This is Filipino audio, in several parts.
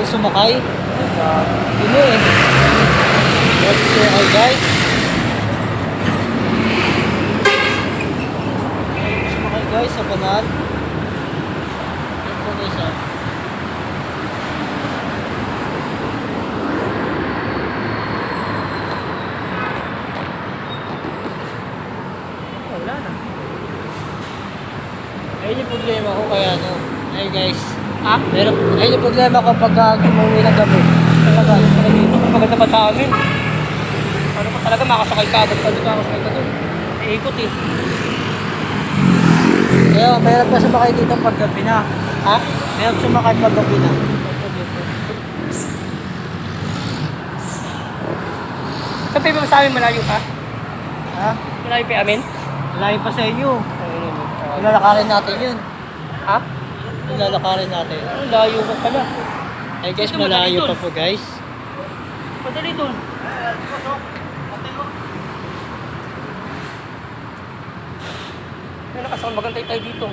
sumakay. Pino eh. Hirap sumakay guys. Sumakay guys sa banal. Yan po guys ah. Wala na. Ayun yung problema ko kaya ano. Ay guys. Ha? Ayun yung problema ko pagka umuwi ng gabi. Talaga, dito maganda pa sa amin. Ano pa talaga, makasakay ka agad pa dito, makasakay ka doon. Ikot eh. Kaya mahirap pa sumakay dito pag gabi na. Ha? Mahirap sumakay pag gabi na. Saan pa ba sa amin malayo pa? Ha? Malayo pa amin? Malayo pa sa inyo. Ayun. Ilalakarin natin yun. Ha? Ilalakarin natin. Ang layo ka pala. Ay guys, Ito, madali malayo dun. pa po guys. Madali doon. May nakasama, magantay tayo dito.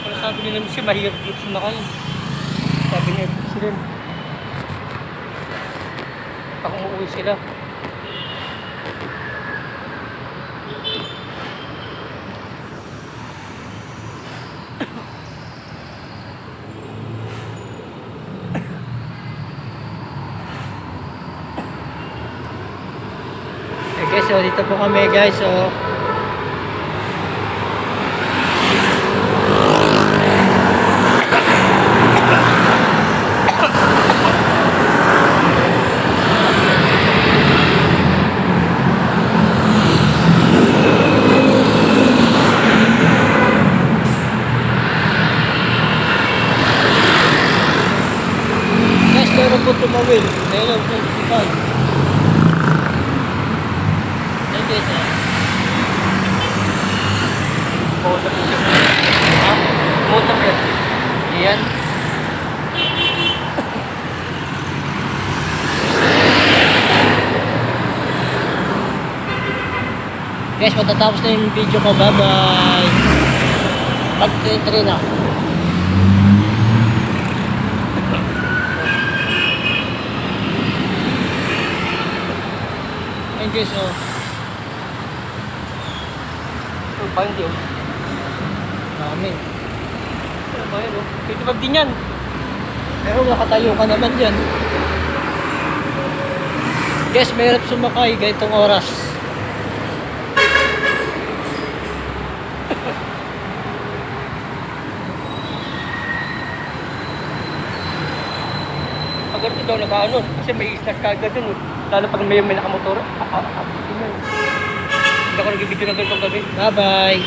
Pero sabi nila siya, mahirap dito sumakay. Sabi niya, sila. Pag umuwi sila. Okay guys, so dito po kami guys. So guys, meron po tumawid. Meron po tumawid. Ayun guys ah. Motor po siya. Ha? Motor yan. Ayan. Guys, matatapos na yung video ko. Bye-bye. Mag-3 na. Ayun guys, oh. Ito pa hindi oh. Dami. Ano ba yun oh? 25 din yan. Pero nakatayo ka naman dyan. Guys, mahirap sumakay ganitong oras. Pag ganito daw nakaano, kasi may start ka agad dun. Lalo pag may nakamotor. Hindi ako nag-video na ganitong gabi. Bye-bye.